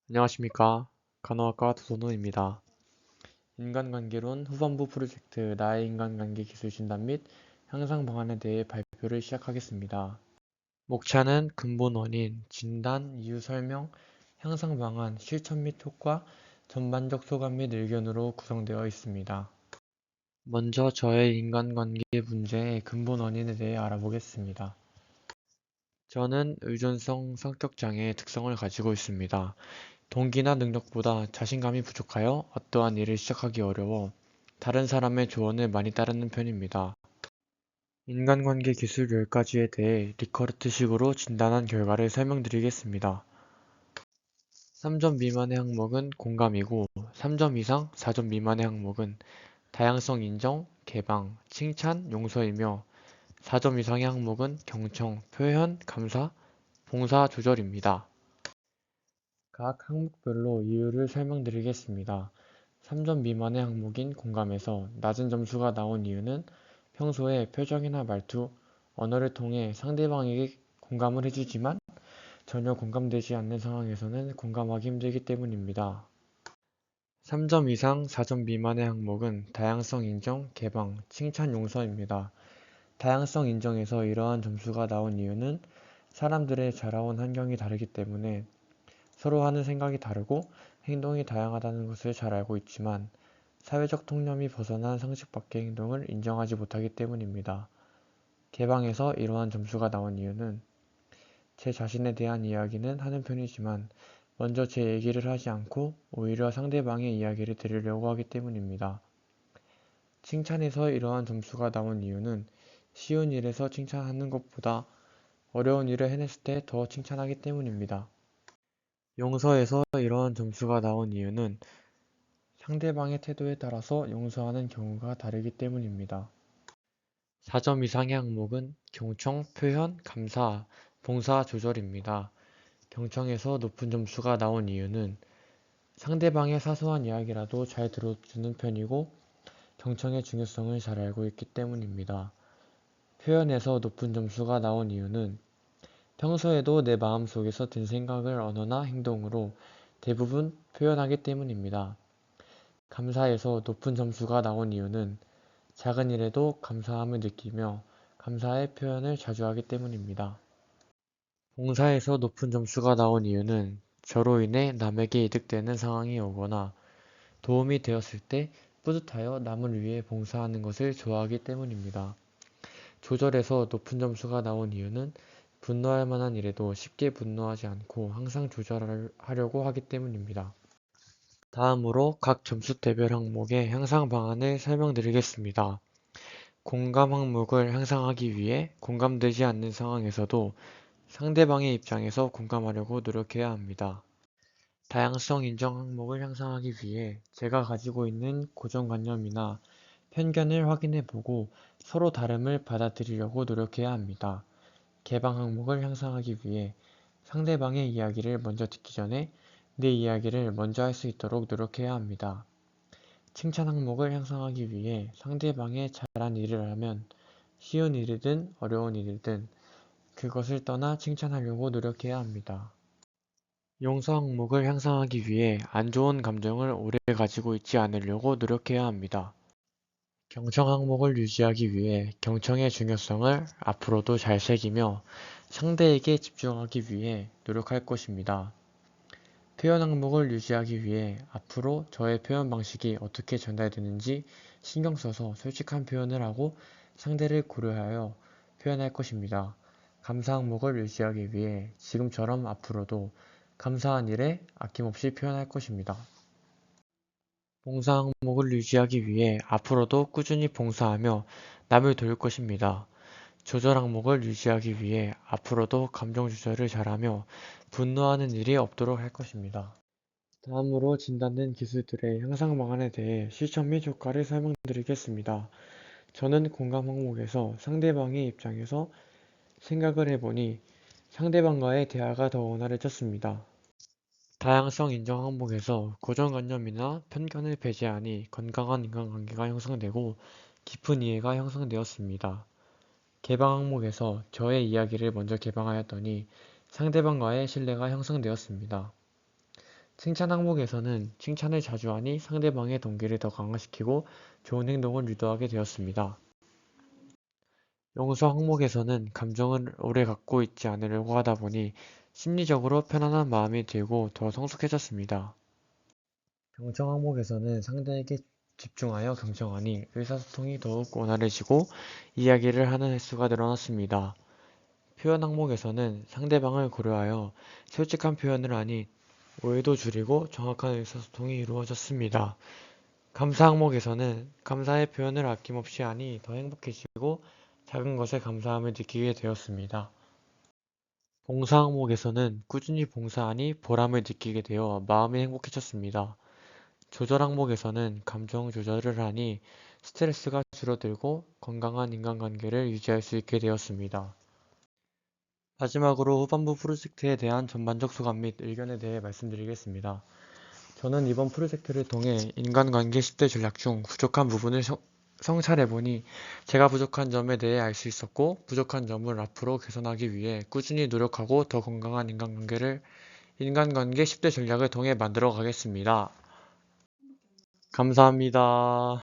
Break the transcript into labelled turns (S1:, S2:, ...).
S1: 안녕하십니까. 간호학과 두선호입니다. 인간관계론 후반부 프로젝트 나의 인간관계 기술 진단 및 향상 방안에 대해 발표를 시작하겠습니다. 목차는 근본 원인, 진단, 이유 설명, 향상 방안, 실천 및 효과, 전반적 소감 및 의견으로 구성되어 있습니다. 먼저 저의 인간관계 문제의 근본 원인에 대해 알아보겠습니다. 저는 의존성 성격장애의 특성을 가지고 있습니다. 동기나 능력보다 자신감이 부족하여 어떠한 일을 시작하기 어려워 다른 사람의 조언을 많이 따르는 편입니다. 인간관계 기술 10가지에 대해 리커르트식으로 진단한 결과를 설명드리겠습니다. 3점 미만의 항목은 공감이고 3점 이상 4점 미만의 항목은 다양성 인정, 개방, 칭찬, 용서이며 4점 이상의 항목은 경청, 표현, 감사, 봉사 조절입니다. 각 항목별로 이유를 설명드리겠습니다. 3점 미만의 항목인 공감에서 낮은 점수가 나온 이유는 평소에 표정이나 말투, 언어를 통해 상대방에게 공감을 해주지만 전혀 공감되지 않는 상황에서는 공감하기 힘들기 때문입니다. 3점 이상 4점 미만의 항목은 다양성 인정, 개방, 칭찬 용서입니다. 다양성 인정에서 이러한 점수가 나온 이유는 사람들의 자라온 환경이 다르기 때문에 서로 하는 생각이 다르고 행동이 다양하다는 것을 잘 알고 있지만 사회적 통념이 벗어난 상식 밖의 행동을 인정하지 못하기 때문입니다. 개방에서 이러한 점수가 나온 이유는 제 자신에 대한 이야기는 하는 편이지만 먼저 제 얘기를 하지 않고 오히려 상대방의 이야기를 들으려고 하기 때문입니다. 칭찬에서 이러한 점수가 나온 이유는 쉬운 일에서 칭찬하는 것보다 어려운 일을 해냈을 때 더 칭찬하기 때문입니다. 용서에서 이러한 점수가 나온 이유는 상대방의 태도에 따라서 용서하는 경우가 다르기 때문입니다. 4점 이상의 항목은 경청, 표현, 감사, 봉사 조절입니다. 경청에서 높은 점수가 나온 이유는 상대방의 사소한 이야기라도 잘 들어주는 편이고 경청의 중요성을 잘 알고 있기 때문입니다. 표현에서 높은 점수가 나온 이유는 평소에도 내 마음속에서 든 생각을 언어나 행동으로 대부분 표현하기 때문입니다. 감사에서 높은 점수가 나온 이유는 작은 일에도 감사함을 느끼며 감사의 표현을 자주 하기 때문입니다. 봉사에서 높은 점수가 나온 이유는 저로 인해 남에게 이득되는 상황이 오거나 도움이 되었을 때 뿌듯하여 남을 위해 봉사하는 것을 좋아하기 때문입니다. 조절에서 높은 점수가 나온 이유는 분노할 만한 일에도 쉽게 분노하지 않고 항상 조절하려고 하기 때문입니다. 다음으로 각 점수대별 항목의 향상 방안을 설명드리겠습니다. 공감 항목을 향상하기 위해 공감되지 않는 상황에서도 상대방의 입장에서 공감하려고 노력해야 합니다. 다양성 인정 항목을 향상하기 위해 제가 가지고 있는 고정관념이나 편견을 확인해보고 서로 다름을 받아들이려고 노력해야 합니다. 개방 항목을 향상하기 위해 상대방의 이야기를 먼저 듣기 전에 내 이야기를 먼저 할 수 있도록 노력해야 합니다. 칭찬 항목을 향상하기 위해 상대방의 잘한 일을 하면 쉬운 일이든 어려운 일이든 그것을 떠나 칭찬하려고 노력해야 합니다. 용서 항목을 향상하기 위해 안 좋은 감정을 오래 가지고 있지 않으려고 노력해야 합니다. 경청 항목을 유지하기 위해 경청의 중요성을 앞으로도 잘 새기며 상대에게 집중하기 위해 노력할 것입니다. 표현 항목을 유지하기 위해 앞으로 저의 표현 방식이 어떻게 전달되는지 신경 써서 솔직한 표현을 하고 상대를 고려하여 표현할 것입니다. 감사 항목을 유지하기 위해 지금처럼 앞으로도 감사한 일에 아낌없이 표현할 것입니다. 봉사 항목을 유지하기 위해 앞으로도 꾸준히 봉사하며 남을 도울 것입니다. 조절 항목을 유지하기 위해 앞으로도 감정 조절을 잘하며 분노하는 일이 없도록 할 것입니다. 다음으로 진단된 기술들의 향상 방안에 대해 실천 및 효과를 설명드리겠습니다. 저는 공감 항목에서 상대방의 입장에서 생각을 해보니 상대방과의 대화가 더 원활해졌습니다. 다양성 인정 항목에서 고정관념이나 편견을 배제하니 건강한 인간관계가 형성되고 깊은 이해가 형성되었습니다. 개방 항목에서 저의 이야기를 먼저 개방하였더니 상대방과의 신뢰가 형성되었습니다. 칭찬 항목에서는 칭찬을 자주 하니 상대방의 동기를 더 강화시키고 좋은 행동을 유도하게 되었습니다. 용서 항목에서는 감정을 오래 갖고 있지 않으려고 하다 보니 심리적으로 편안한 마음이 들고 더 성숙해졌습니다. 경청 항목에서는 상대에게 집중하여 경청하니 의사소통이 더욱 원활해지고 이야기를 하는 횟수가 늘어났습니다. 표현 항목에서는 상대방을 고려하여 솔직한 표현을 하니 오해도 줄이고 정확한 의사소통이 이루어졌습니다. 감사 항목에서는 감사의 표현을 아낌없이 하니 더 행복해지고 작은 것에 감사함을 느끼게 되었습니다. 봉사 항목에서는 꾸준히 봉사하니 보람을 느끼게 되어 마음이 행복해졌습니다. 조절 항목에서는 감정 조절을 하니 스트레스가 줄어들고 건강한 인간관계를 유지할 수 있게 되었습니다. 마지막으로 후반부 프로젝트에 대한 전반적 소감 및 의견에 대해 말씀드리겠습니다. 저는 이번 프로젝트를 통해 인간관계 10대 전략 중 부족한 부분을 성찰해보니 제가 부족한 점에 대해 알 수 있었고 부족한 점을 앞으로 개선하기 위해 꾸준히 노력하고 더 건강한 인간관계 10대 전략을 통해 만들어 가겠습니다. 감사합니다.